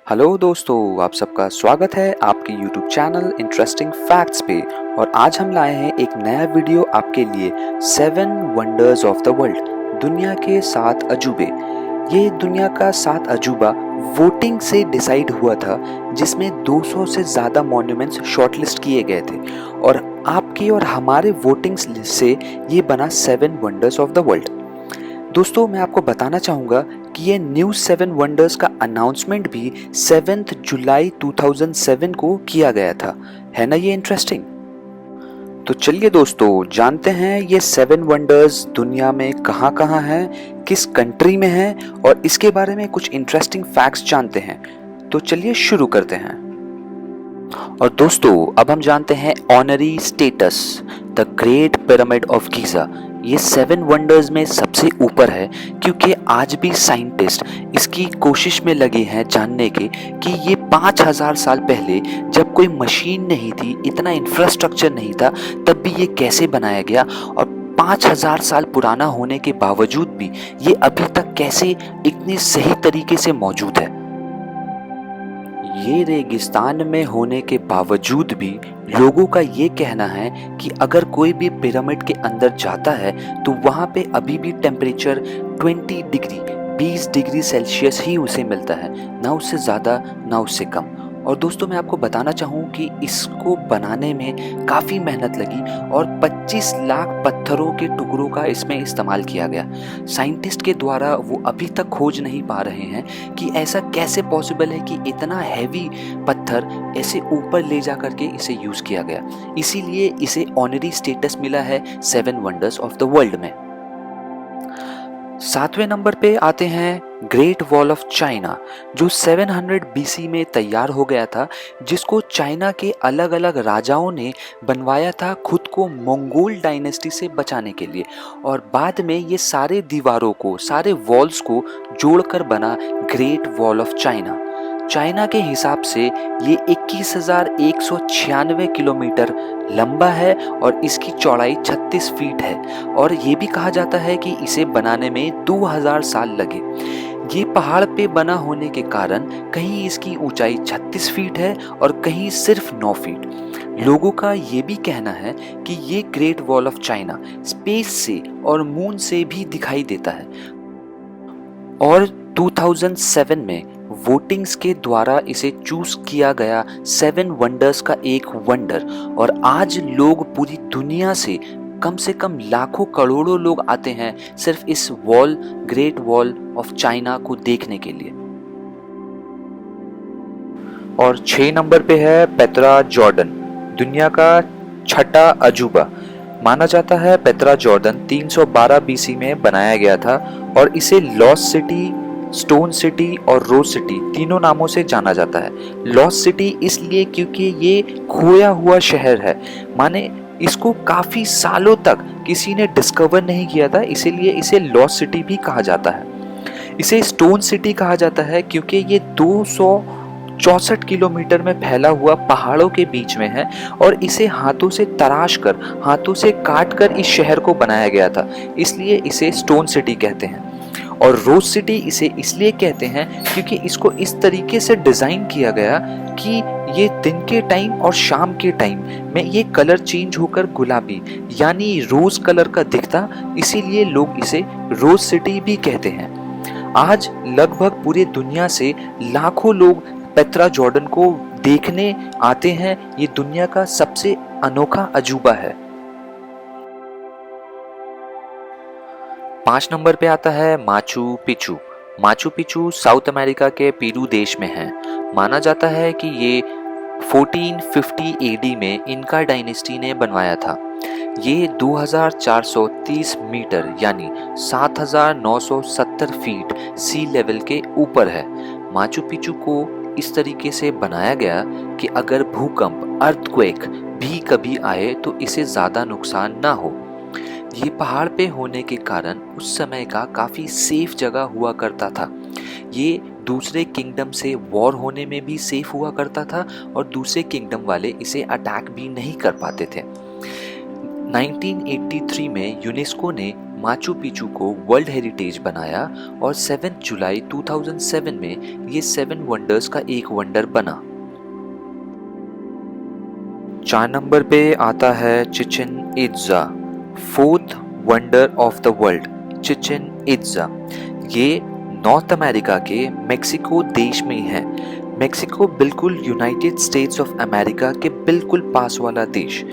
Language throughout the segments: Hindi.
हेलो दोस्तों, आप सबका स्वागत है आपके YouTube चैनल इंटरेस्टिंग फैक्ट्स पे। और आज हम लाए हैं एक नया वीडियो आपके लिए 7 वंडर्स ऑफ द वर्ल्ड, दुनिया के 7 अजूबे। ये दुनिया का 7 अजूबा वोटिंग से डिसाइड हुआ था, जिसमें 200 से ज़्यादा मॉन्यूमेंट्स शॉर्टलिस्ट किए गए थे और आपके और हमारे वोटिंग से ये बना 7 वंडर्स ऑफ द वर्ल्ड। दोस्तों, मैं आपको बताना चाहूँगा कि ये न्यू 7 वंडर्स का अनाउंसमेंट भी 7 जुलाई 2007 को किया गया था। है ना ये इंटरेस्टिंग? तो चलिए दोस्तों, जानते हैं ये 7 वंडर्स दुनिया में कहाँ कहाँ हैं, किस कंट्री में हैं और इसके बारे में कुछ इंटरेस्टिंग फैक्ट्स जानते हैं। तो चलिए शुरू करते हैं। और दोस्तों, अब हम जानते हैं honorary status, the great pyramid of Giza. ये 7 वंडर्स में सबसे ऊपर है, क्योंकि आज भी साइंटिस्ट इसकी कोशिश में लगे हैं जानने के कि ये 5000 साल पहले, जब कोई मशीन नहीं थी, इतना इंफ्रास्ट्रक्चर नहीं था, तब भी ये कैसे बनाया गया, और 5000 साल पुराना होने के बावजूद भी ये अभी तक कैसे इतनी सही तरीके से मौजूद है। ये रेगिस्तान में होने के बावजूद भी लोगों का ये कहना है कि अगर कोई भी पिरामिड के अंदर जाता है तो वहाँ पे अभी भी टेम्परेचर 20 डिग्री सेल्सियस ही उसे मिलता है, ना उससे ज़्यादा ना उससे कम। और दोस्तों, मैं आपको बताना चाहूँ कि इसको बनाने में काफ़ी मेहनत लगी और 25 लाख पत्थरों के टुकड़ों का इसमें इस्तेमाल किया गया। साइंटिस्ट के द्वारा वो अभी तक खोज नहीं पा रहे हैं कि ऐसा कैसे पॉसिबल है कि इतना हैवी पत्थर ऐसे ऊपर ले जा करके इसे यूज़ किया गया। इसीलिए इसे ऑनरी स्टेटस मिला है 7 वंडर्स ऑफ द वर्ल्ड में। 7वें नंबर पे आते हैं ग्रेट वॉल ऑफ चाइना, जो 700 BC में तैयार हो गया था, जिसको चाइना के अलग अलग राजाओं ने बनवाया था खुद को मंगोल डायनेस्टी से बचाने के लिए। और बाद में ये सारे दीवारों को, सारे वॉल्स को जोड़कर बना great wall of China. China के हिसाब से ये 21,196 किलोमीटर लंबा है और इसकी चौड़ाई 36 फीट है। और ये भी कहा जाता है कि इसे बनाने में 2000 साल लगे। ये पहाड़ पे बना होने के कारण कहीं इसकी ऊंचाई 36 फीट है और कहीं सिर्फ 9 फीट। लोगों का ये भी कहना है कि ये great wall of China space से और मून से भी दिखाई देता है। और 2007 में वोटिंग्स के द्वारा इसे चूज किया गया 7 वंडर्स का एक वंडर। और आज लोग पूरी दुनिया से कम लाखों करोड़ों लोग आते हैं सिर्फ इस wall, great wall of China को देखने के लिए। और 6 नंबर पे है पेत्रा जॉर्डन, दुनिया का 6ठा अजूबा। माना जाता है पेत्रा जॉर्डन 312 BC में बनाया गया था और इसे लॉस्ट सिटी, स्टोन सिटी और रोज सिटी तीनों नामों से जाना जाता है। लॉस्ट सिटी इसलिए क्योंकि ये खोया हुआ शहर है, माने इसको काफी सालों तक किसी ने डिस्कवर नहीं किया था, इसीलिए इसे लॉस्ट सिटी भी कहा जाता है। इसे स्टोन सिटी कहा जाता है क्योंकि ये 264 किलोमीटर में फैला हुआ पहाड़ों के बीच में है और इसे हाथों से तराश कर, हाथों से काट कर इस शहर को बनाया गया था, इसलिए इसे स्टोन सिटी कहते हैं। और रोज सिटी इसे इसलिए कहते हैं क्योंकि इसको इस तरीके से डिज़ाइन किया गया कि ये दिन के टाइम और शाम के टाइम में ये कलर चेंज होकर गुलाबी यानी रोज कलर का दिखता, इसीलिए लोग इसे रोज सिटी भी कहते हैं। आज लगभग पूरे दुनिया से लाखों लोग पेत्रा जॉर्डन को देखने आते हैं। ये दुनिया का सबसे अनोखा अजूबा है। 5 नंबर पे आता है Machu Picchu. Machu Picchu south America के पेरू देश में है। माना जाता है कि ये 1450 AD में इनका डायनेस्टी ने बनवाया था। ये 2430 मीटर यानी 7970 फीट सी लेवल के ऊपर है। माचू पिचू को इस तरीके से बनाया गया कि अगर भूकंप, अर्थक्वेक भी कभी आए तो इसे ज़्यादा नुकसान ना हो। ये पहाड़ पे होने के कारण उस समय का काफ़ी सेफ जगह हुआ करता था। ये दूसरे किंगडम से वॉर होने में भी सेफ हुआ करता था और दूसरे किंगडम वाले इसे अटैक भी नहीं कर पाते थे। 1983 में यूनेस्को ने माचू पिचू को वर्ल्ड हेरिटेज बनाया और 7 जुलाई 2007 में ये 7 वंडर्स का एक वंडर बना। 4 नंबर पे आता है Chichen Itza, 4th wonder of the world. Chichen Itza ये नॉर्थ अमेरिका के मेक्सिको देश में है। मेक्सिको बिल्कुल यूनाइटेड स्टेट्स ऑफ अमेरिका के बिल्कुल पास वाला देश।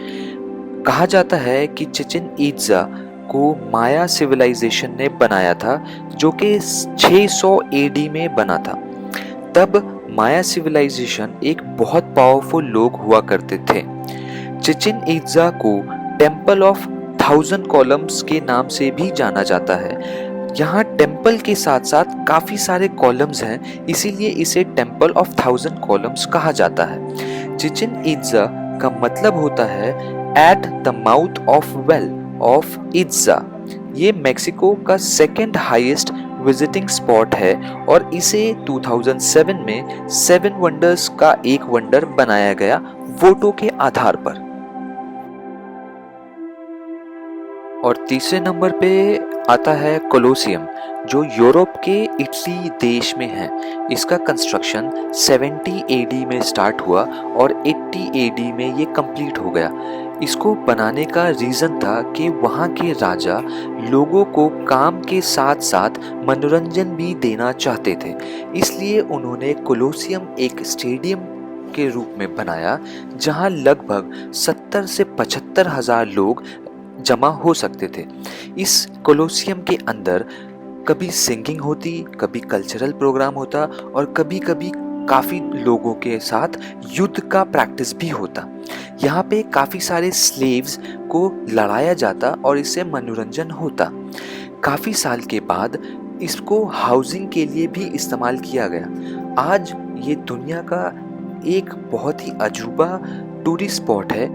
कहा जाता है कि चिचिन इट्जा को माया सिविलाइजेशन ने बनाया था, जो कि 600 एडी में बना था। तब माया सिविलाइजेशन एक बहुत पावरफुल लोग हुआ करते थे। चिचिन इट्जा को टेम्पल ऑफ 1000 कॉलम्स के नाम से भी जाना जाता है। यहाँ टेम्पल के साथ साथ काफी सारे कॉलम्स हैं, इसीलिए इसे टेम्पल ऑफ 1000 कॉलम्स कहा जाता है। चिचिन इट्जा का मतलब होता है at the mouth of well of Itza. ये मेक्सिको का 2nd हाईएस्ट विजिटिंग स्पॉट है और इसे 2007 में 7 वंडर्स का एक वंडर बनाया गया वोटों के आधार पर। और तीसरे नंबर पे आता है कोलोसियम, जो यूरोप के इटली देश में है। इसका कंस्ट्रक्शन 70 एडी में स्टार्ट हुआ और 80 एडी में ये कंप्लीट हो गया। इसको बनाने का रीज़न था कि वहाँ के राजा लोगों को काम के साथ साथ मनोरंजन भी देना चाहते थे, इसलिए उन्होंने कोलोसियम एक स्टेडियम के रूप में बनाया, जहाँ लगभग 70 से 75 हजार लोग जमा हो सकते थे। इस कोलोसियम के अंदर कभी सिंगिंग होती, कभी कल्चरल प्रोग्राम होता और कभी कभी काफ़ी लोगों के साथ युद्ध का प्रैक्टिस भी होता। यहाँ पे काफ़ी सारे स्लेव्स को लड़ाया जाता और इससे मनोरंजन होता। काफ़ी साल के बाद इसको हाउसिंग के लिए भी इस्तेमाल किया गया। आज ये दुनिया का एक बहुत ही अजूबा टूरिस्ट स्पॉट है।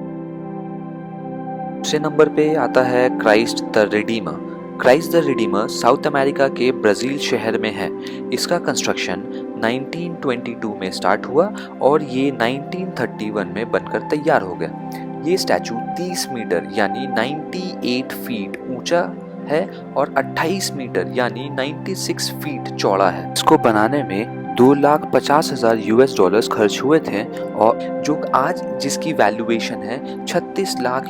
दूसरे नंबर पे आता है Christ the Redeemer. Christ the Redeemer south America के ब्राज़ील शहर में है। इसका कंस्ट्रक्शन 1922 में स्टार्ट हुआ और ये 1931 में बनकर तैयार हो गया। ये स्टैचू 30 मीटर यानी 98 फीट ऊंचा है और 28 मीटर यानी 96 फीट चौड़ा है। इसको बनाने में $2,50,000 खर्च हुए थे और जो आज जिसकी वैल्यूएशन है $36 लाख।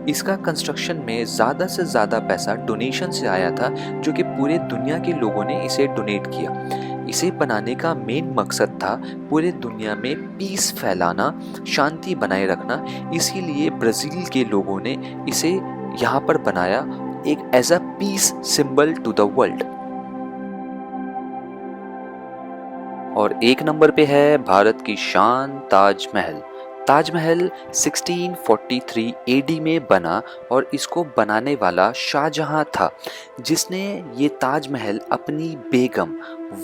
इसका कंस्ट्रक्शन में ज़्यादा से ज़्यादा पैसा डोनेशन से आया था, जो कि पूरे दुनिया के लोगों ने इसे डोनेट किया। इसे बनाने का मेन मकसद था पूरे दुनिया में पीस फैलाना, शांति बनाए रखना। इसीलिए ब्राज़ील के लोगों ने इसे यहाँ पर बनाया, एक as a peace symbol to the world. और एक नंबर पे है भारत की शान ताजमहल। ताजमहल 1643 एडी में बना और इसको बनाने वाला शाहजहां था, जिसने ये ताजमहल अपनी बेगम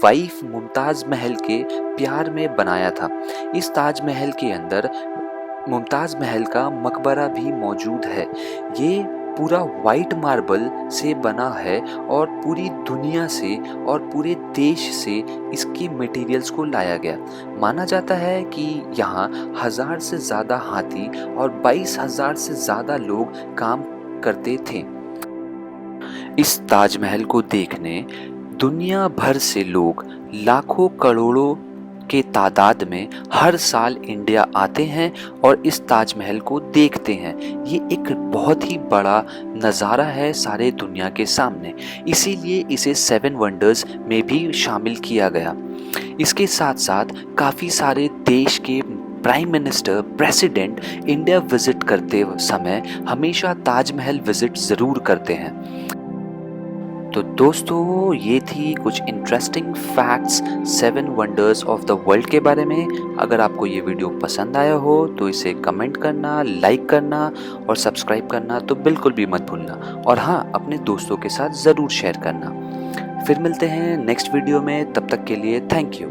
वाइफ मुमताज़ महल के प्यार में बनाया था। इस ताजमहल के अंदर मुमताज़ महल का मकबरा भी मौजूद है। ये पूरा वाइट मार्बल से बना है और पूरी दुनिया से और पूरे देश से इसकी मटेरियल्स को लाया गया। माना जाता है कि यहाँ 1000 से ज़्यादा हाथी और 22,000 से ज़्यादा लोग काम करते थे। इस ताजमहल को देखने दुनिया भर से लोग लाखों करोड़ों के तादाद में हर साल इंडिया आते हैं और इस ताजमहल को देखते हैं। ये एक बहुत ही बड़ा नज़ारा है सारे दुनिया के सामने, इसीलिए इसे 7 वंडर्स में भी शामिल किया गया। इसके साथ साथ काफ़ी सारे देश के prime minister, president India visit करते समय हमेशा ताजमहल विजिट ज़रूर करते हैं। तो दोस्तों, ये थी कुछ interesting facts 7 wonders of the world के बारे में। अगर आपको ये वीडियो पसंद आया हो तो इसे कमेंट करना, लाइक करना और सब्सक्राइब करना तो बिल्कुल भी मत भूलना। और हाँ, अपने दोस्तों के साथ ज़रूर शेयर करना। फिर मिलते हैं नेक्स्ट वीडियो में, तब तक के लिए थैंक यू।